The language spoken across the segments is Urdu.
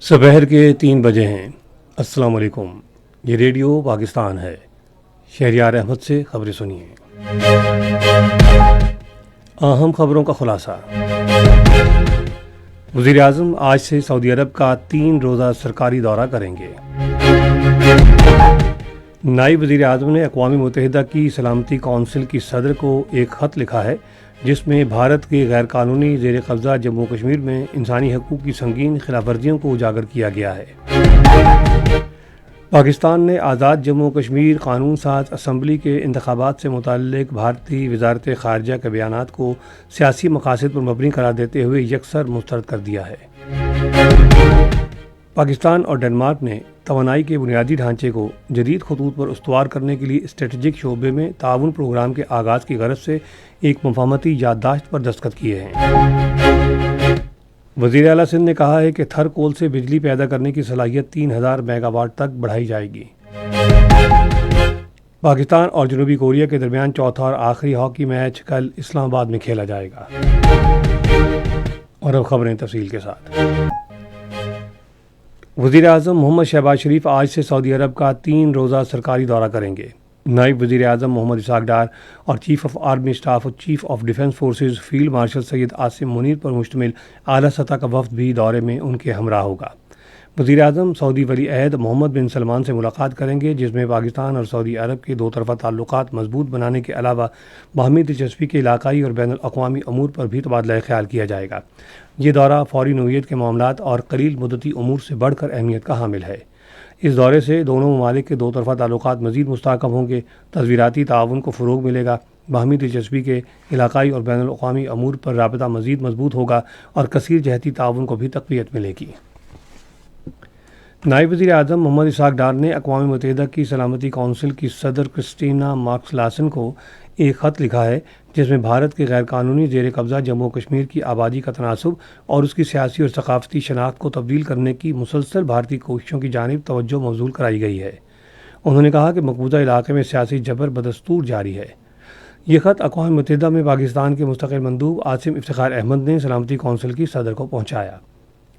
سپہر کے 3 بجے ہیں۔ السلام علیکم، یہ ریڈیو پاکستان ہے۔ شہریار احمد سے خبریں سنیے۔ اہم خبروں کا خلاصہ۔ وزیر اعظم آج سے سعودی عرب کا 3 روزہ سرکاری دورہ کریں گے۔ نائب وزیر اعظم نے اقوام متحدہ کی سلامتی کونسل کی صدر کو ایک خط لکھا ہے جس میں بھارت کے غیر قانونی زیر قبضہ جموں و کشمیر میں انسانی حقوق کی سنگین خلاف ورزیوں کو اجاگر کیا گیا ہے۔ پاکستان نے آزاد جموں و کشمیر قانون ساز اسمبلی کے انتخابات سے متعلق بھارتی وزارت خارجہ کے بیانات کو سیاسی مقاصد پر مبنی قرار دیتے ہوئے یکسر مسترد کر دیا ہے۔ پاکستان اور ڈنمارک نے توانائی کے بنیادی ڈھانچے کو جدید خطوط پر استوار کرنے کے لیے اسٹریٹجک شعبے میں تعاون پروگرام کے آغاز کی غرض سے ایک مفاہمتی یادداشت پر دستخط کیے ہیں۔ وزیر اعلیٰ سندھ نے کہا ہے کہ تھر کول سے بجلی پیدا کرنے کی صلاحیت 3000 میگا واٹ تک بڑھائی جائے گی۔ پاکستان اور جنوبی کوریا کے درمیان چوتھا اور آخری ہاکی میچ کل اسلام آباد میں کھیلا جائے گا۔ اور اب خبریں تفصیل کے ساتھ۔ وزیر اعظم محمد شہباز شریف آج سے سعودی عرب کا 3 روزہ سرکاری دورہ کریں گے۔ نائب وزیر اعظم محمد اسحاق ڈار اور چیف آف آرمی اسٹاف اور chief of defence forces field marshal Syed Asim Munir پر مشتمل اعلیٰ سطح کا وفد بھی دورے میں ان کے ہمراہ ہوگا۔ وزیر اعظم سعودی ولی عہد محمد بن سلمان سے ملاقات کریں گے جس میں پاکستان اور سعودی عرب کے 2 طرفہ تعلقات مضبوط بنانے کے علاوہ باہمی دلچسپی کے علاقائی اور بین الاقوامی امور پر بھی تبادلہ خیال کیا جائے گا۔ یہ دورہ فوری نوعیت کے معاملات اور قلیل مدتی امور سے بڑھ کر اہمیت کا حامل ہے۔ اس دورے سے دونوں ممالک کے 2 طرفہ تعلقات مزید مستحکم ہوں گے، تصویراتی تعاون کو فروغ ملے گا، باہمی دلچسپی کے علاقائی اور بین الاقوامی امور پر رابطہ مزید مضبوط ہوگا اور کثیر جہتی تعاون کو بھی تقویت ملے گی۔ نائب وزیر اعظم محمد اسحاق ڈار نے اقوام متحدہ کی سلامتی کونسل کی صدر کرسٹینا مارکس لاسن کو ایک خط لکھا ہے جس میں بھارت کے غیر قانونی زیر قبضہ جموں و کشمیر کی آبادی کا تناسب اور اس کی سیاسی اور ثقافتی شناخت کو تبدیل کرنے کی مسلسل بھارتی کوششوں کی جانب توجہ مبذول کرائی گئی ہے۔ انہوں نے کہا کہ مقبوضہ علاقے میں سیاسی جبر بدستور جاری ہے۔ یہ خط اقوام متحدہ میں پاکستان کے مستقل مندوب عاصم افتخار احمد نے سلامتی کونسل کی صدر کو پہنچایا۔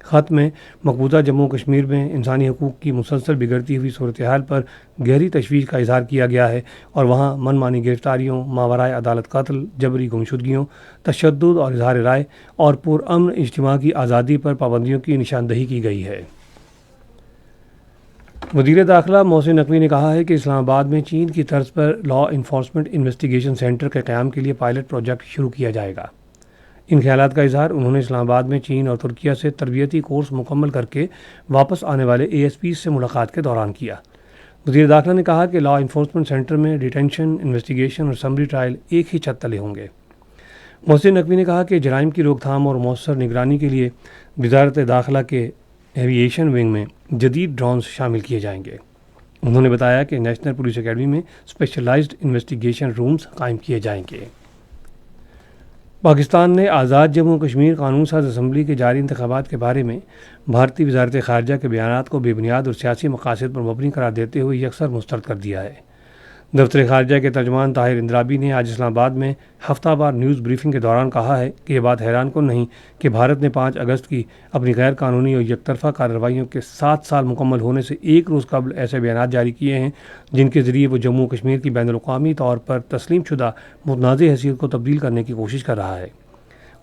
خط میں مقبوضہ جموں و کشمیر میں انسانی حقوق کی مسلسل بگڑتی ہوئی صورتحال پر گہری تشویش کا اظہار کیا گیا ہے اور وہاں من مانی گرفتاریوں، ماورائے عدالت قتل، جبری گمشدگیوں، تشدد اور اظہار رائے اور پرامن اجتماع کی آزادی پر پابندیوں کی نشاندہی کی گئی ہے۔ وزیر داخلہ محسن نقوی نے کہا ہے کہ اسلام آباد میں چین کی طرز پر لا انفورسمنٹ انویسٹیگیشن سینٹر کے قیام کے لیے پائلٹ پروجیکٹ شروع کیا جائے گا۔ ان خیالات کا اظہار انہوں نے اسلام آباد میں چین اور ترکیہ سے تربیتی کورس مکمل کر کے واپس آنے والے اے ایس پیز سے ملاقات کے دوران کیا۔ وزیر داخلہ نے کہا کہ لا انفورسمنٹ سینٹر میں ڈیٹینشن، انویسٹیگیشن اور سمری ٹرائل ایک ہی چھت تلے ہوں گے۔ محسن نقوی نے کہا کہ جرائم کی روک تھام اور مؤثر نگرانی کے لیے وزارت داخلہ کے ایوییشن ونگ میں جدید ڈرونز شامل کیے جائیں گے۔ انہوں نے بتایا کہ نیشنل پولیس اکیڈمی میں اسپیشلائزڈ انویسٹیگیشن رومز قائم کیے جائیں گے۔ پاکستان نے آزاد جموں و کشمیر قانون ساز اسمبلی کے جاری انتخابات کے بارے میں بھارتی وزارت خارجہ کے بیانات کو بے بنیاد اور سیاسی مقاصد پر مبنی قرار دیتے ہوئے یکسر مسترد کر دیا ہے۔ دفتر خارجہ کے ترجمان طاہر اندرابی نے آج اسلام آباد میں ہفتہ وار نیوز بریفنگ کے دوران کہا ہے کہ یہ بات حیران کن نہیں کہ بھارت نے 5 اگست کی اپنی غیر قانونی اور یک طرفہ کارروائیوں کے 7 سال مکمل ہونے سے 1 روز قبل ایسے بیانات جاری کیے ہیں جن کے ذریعے وہ جموں و کشمیر کی بین الاقوامی طور پر تسلیم شدہ متنازع حیثیت کو تبدیل کرنے کی کوشش کر رہا ہے۔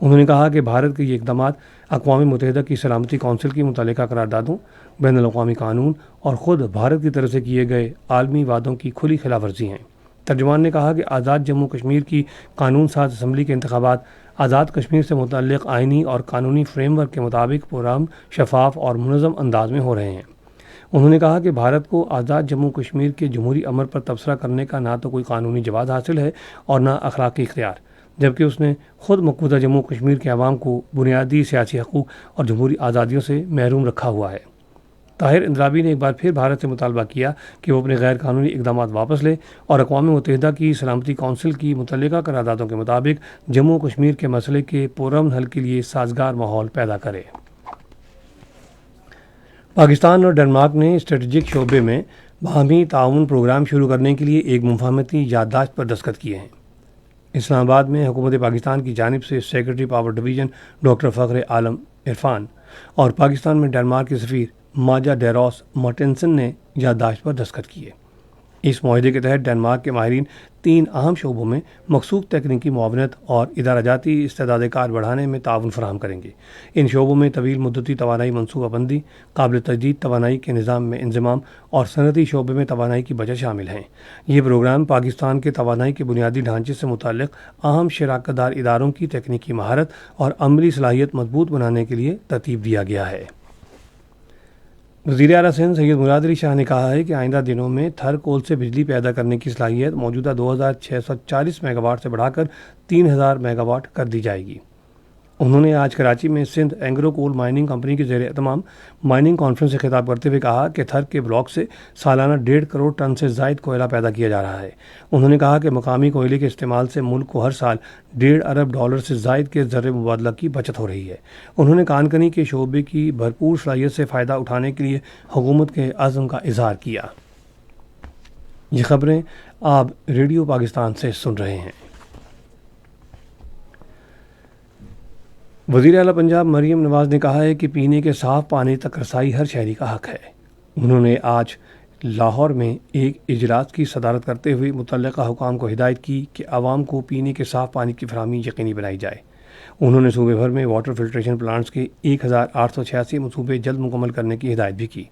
انہوں نے کہا کہ بھارت کے یہ اقدامات اقوام متحدہ کی سلامتی کونسل کی متعلقہ قراردادوں، بین الاقوامی قانون اور خود بھارت کی طرف سے کیے گئے عالمی وعدوں کی کھلی خلاف ورزی ہیں۔ ترجمان نے کہا کہ آزاد جموں کشمیر کی قانون ساز اسمبلی کے انتخابات آزاد کشمیر سے متعلق آئینی اور قانونی فریم ورک کے مطابق پرامن، شفاف اور منظم انداز میں ہو رہے ہیں۔ انہوں نے کہا کہ بھارت کو آزاد جموں کشمیر کے جمہوری امر پر تبصرہ کرنے کا نہ تو کوئی قانونی جواز حاصل ہے اور نہ اخلاقی اختیار، جبکہ اس نے خود مقبوضہ جموں کشمیر کے عوام کو بنیادی سیاسی حقوق اور جمہوری آزادیوں سے محروم رکھا ہوا ہے۔ طاہر اندرابی نے ایک بار پھر بھارت سے مطالبہ کیا کہ وہ اپنے غیر قانونی اقدامات واپس لے اور اقوام متحدہ کی سلامتی کونسل کی متعلقہ قراردادوں کے مطابق جموں و کشمیر کے مسئلے کے پرامن حل کے لیے سازگار ماحول پیدا کرے۔ پاکستان اور ڈنمارک نے اسٹریٹجک شعبے میں باہمی تعاون پروگرام شروع کرنے کے لیے ایک مفاہمتی یادداشت پر دستخط کیے ہیں۔ اسلام آباد میں حکومت پاکستان کی جانب سے سیکرٹری پاور ڈویژن ڈاکٹر فخر عالم عرفان اور پاکستان میں ڈنمارک کے سفیر ماجا ڈیروس مارٹنسن نے یادداشت پر دستخط کیے۔ اس معاہدے کے تحت ڈنمارک کے ماہرین 3 اہم شعبوں میں مخصوص تکنیکی معاونت اور ادارہ جاتی استعداد کار بڑھانے میں تعاون فراہم کریں گے۔ ان شعبوں میں طویل مدتی توانائی منصوبہ بندی، قابل تجدید توانائی کے نظام میں انضمام اور صنعتی شعبے میں توانائی کی بچت شامل ہیں۔ یہ پروگرام پاکستان کے توانائی کے بنیادی ڈھانچے سے متعلق اہم شراکت دار اداروں کی تکنیکی مہارت اور عملی صلاحیت مضبوط بنانے کے لیے ترتیب دیا گیا ہے۔ وزیر اعلیٰ سندھ سید مراد علی شاہ نے کہا ہے کہ آئندہ دنوں میں تھر کول سے بجلی پیدا کرنے کی صلاحیت موجودہ 2640 میگا واٹ سے بڑھا کر 3000 میگا واٹ کر دی جائے گی۔ انہوں نے آج کراچی میں سندھ اینگرو کول مائننگ کمپنی کے زیر اہتمام مائننگ کانفرنس سے خطاب کرتے ہوئے کہا کہ تھر کے بلاک سے سالانہ 1.5 کروڑ ٹن سے زائد کوئلہ پیدا کیا جا رہا ہے۔ انہوں نے کہا کہ مقامی کوئلے کے استعمال سے ملک کو ہر سال $1.5 ارب سے زائد کے زر مبادلہ کی بچت ہو رہی ہے۔ انہوں نے کان کنی کے شعبے کی بھرپور صلاحیت سے فائدہ اٹھانے کے لیے حکومت کے عزم کا اظہار کیا۔ یہ خبریں آپ ریڈیو پاکستان سے سن رہے ہیں۔ وزیر اعلیٰ پنجاب مریم نواز نے کہا ہے کہ پینے کے صاف پانی تک رسائی ہر شہری کا حق ہے۔ انہوں نے آج لاہور میں ایک اجلاس کی صدارت کرتے ہوئے متعلقہ حکام کو ہدایت کی کہ عوام کو پینے کے صاف پانی کی فراہمی یقینی بنائی جائے۔ انہوں نے صوبے بھر میں واٹر فلٹریشن پلانٹس کے 1886 منصوبے جلد مکمل کرنے کی ہدایت بھی کی۔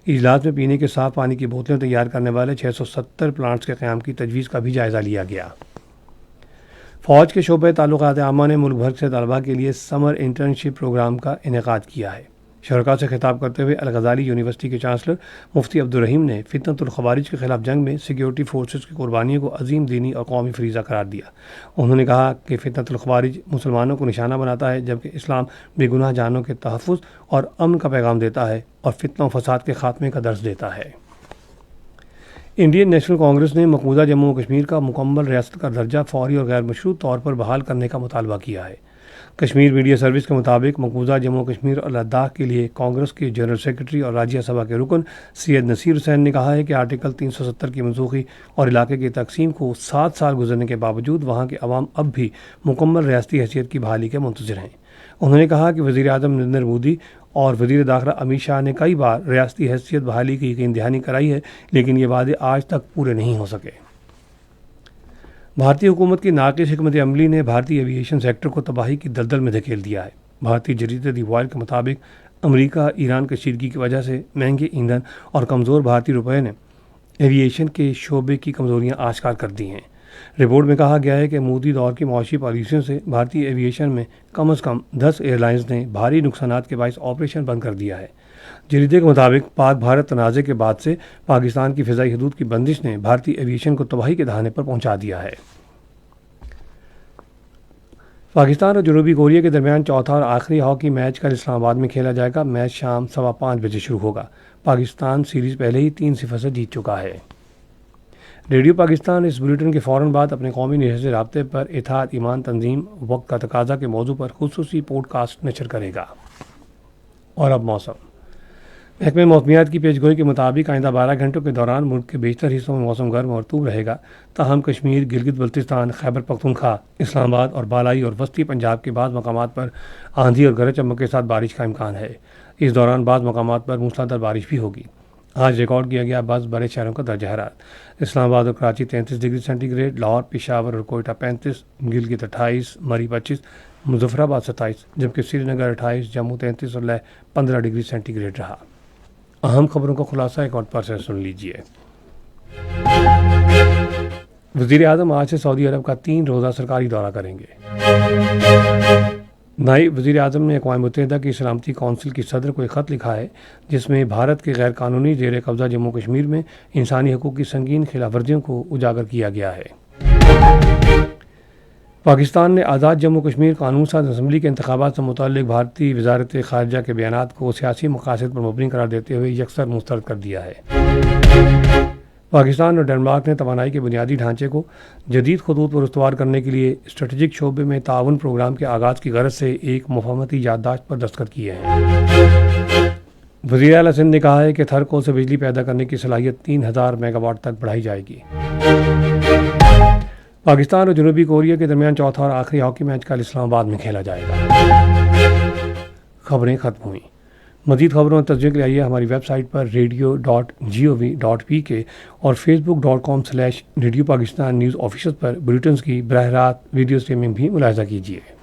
اجلاس میں پینے کے صاف پانی کی بوتلیں تیار کرنے والے 670 پلانٹس کے قیام کی تجویز کا بھی جائزہ لیا گیا۔ فوج کے شعبہ تعلقات عامہ نے ملک بھر سے طلباء کے لیے سمر انٹرنشپ پروگرام کا انعقاد کیا ہے۔ شرکاء سے خطاب کرتے ہوئے الغزالی یونیورسٹی کے چانسلر مفتی عبدالرحیم نے فتنۃ الخوارج کے خلاف جنگ میں سیکیورٹی فورسز کی قربانیوں کو عظیم دینی اور قومی فریضہ قرار دیا۔ انہوں نے کہا کہ فتنۃ الخوارج مسلمانوں کو نشانہ بناتا ہے، جبکہ اسلام بے گناہ جانوں کے تحفظ اور امن کا پیغام دیتا ہے اور فتنہ و فساد کے خاتمے کا درس دیتا ہے۔ انڈین نیشنل کانگریس نے مقبوضہ جموں و کشمیر کا مکمل ریاست کا درجہ فوری اور غیر مشروط طور پر بحال کرنے کا مطالبہ کیا ہے۔ کشمیر میڈیا سروس کے مطابق مقبوضہ جموں و کشمیر اور لداخ کے لیے کانگریس کے جنرل سیکرٹری اور راجیہ سبھا کے رکن سید نصیر حسین نے کہا ہے کہ آرٹیکل 370 کی منسوخی اور علاقے کی تقسیم کو 7 سال گزرنے کے باوجود وہاں کے عوام اب بھی مکمل ریاستی حیثیت کی بحالی کے منتظر ہیں۔ انہوں نے کہا کہ وزیر اعظم نریندر مودی اور وزیر داخلہ امت شاہ نے کئی بار ریاستی حیثیت بحالی کی یقین دہانی کرائی ہے، لیکن یہ وعدے آج تک پورے نہیں ہو سکے۔ بھارتی حکومت کی ناقص حکمت عملی نے بھارتی ایوی ایشن سیکٹر کو تباہی کی دلدل میں دھکیل دیا ہے۔ بھارتی جریدے دی وائر کے مطابق امریکہ ایران کشیدگی کی وجہ سے مہنگے ایندھن اور کمزور بھارتی روپے نے ایوی ایشن کے شعبے کی کمزوریاں آشکار کر دی ہیں۔ رپورٹ میں کہا گیا ہے کہ مودی دور کی معاشی پالیسیوں سے بھارتی ایوی ایشن میں کم از کم 10 ایئر لائنز نے بھاری نقصانات کے باعث آپریشن بند کر دیا ہے۔ جریدے کے مطابق پاک بھارت تنازع کے بعد سے پاکستان کی فضائی حدود کی بندش نے بھارتی ایوی ایشن کو تباہی کے دہانے پر پہنچا دیا ہے۔ پاکستان اور جنوبی کوریا کے درمیان چوتھا اور آخری ہاکی میچ کل اسلام آباد میں کھیلا جائے گا۔ میچ شام 5:15 بجے شروع ہوگا۔ پاکستان سیریز پہلے ہی 3-0 سے جیت چکا ہے۔ ریڈیو پاکستان اس بلیٹن کے فوراً بعد اپنے قومی نشست رابطے پر اتحاد ایمان تنظیم وقت کا تقاضا کے موضوع پر خصوصی پوڈ کاسٹ نشر کرے گا۔ اور اب موسم۔ محکمہ موسمیات کی پیش گوئی کے مطابق آئندہ 12 گھنٹوں کے دوران ملک کے بیشتر حصوں میں موسم گرم اور رطوب رہے گا، تاہم کشمیر، گلگت بلتستان، خیبر پختونخوا، اسلام آباد اور بالائی اور وسطی پنجاب کے بعض مقامات پر آندھی اور گرج چمک کے ساتھ بارش کا امکان ہے۔ اس دوران بعض مقامات پر موسلادھار بارش بھی ہوگی۔ آج ریکارڈ کیا گیا بعض بڑے شہروں کا درجہ حرارت: اسلام آباد اور Karachi 33 degree centigrade, Lahore, Peshawar اور کوئٹہ 35، گلگت 28، مری 25، مظفر آباد 27، جبکہ سری نگر 28، جموں 33 اور لیہ 15 ڈگری سینٹی گریڈ رہا۔ اہم خبروں کا خلاصہ ایک اور سے سن لیجیے۔ وزیر اعظم آج سے سعودی عرب کا 3 روزہ سرکاری دورہ کریں گے۔ نائب وزیر اعظم نے اقوام متحدہ کی سلامتی کونسل کی صدر کو ایک خط لکھا ہے، جس میں بھارت کے غیر قانونی زیر قبضہ جموں کشمیر میں انسانی حقوق کی سنگین خلاف ورزیوں کو اجاگر کیا گیا ہے۔ پاکستان نے آزاد جموں کشمیر قانون ساز اسمبلی کے انتخابات سے متعلق بھارتی وزارت خارجہ کے بیانات کو سیاسی مقاصد پر مبنی قرار دیتے ہوئے یکسر مسترد کر دیا ہے۔ پاکستان اور ڈنمارک نے توانائی کے بنیادی ڈھانچے کو جدید خطوط پر استوار کرنے کے لیے اسٹریٹجک شعبے میں تعاون پروگرام کے آغاز کی غرض سے ایک مفاہمتی یادداشت پر دستخط کیے ہیں۔ وزیر اعلیٰ سندھ نے کہا ہے کہ تھر کول سے بجلی پیدا کرنے کی صلاحیت 3000 میگا واٹ تک بڑھائی جائے گی۔ پاکستان اور جنوبی کوریا کے درمیان چوتھا اور آخری ہاکی میچ کل اسلام آباد میں کھیلا جائے گا۔ خبریں ختم ہوئیں۔ مزید خبروں اور تجزیے کے لیے آئیے ہماری ویب سائٹ پر radio.gov.pk اور facebook.com/Radio Pakistan نیوز آفیشیل پر بلیٹنز کی براہ راست ویڈیو اسٹریمنگ بھی ملاحظہ کیجیے۔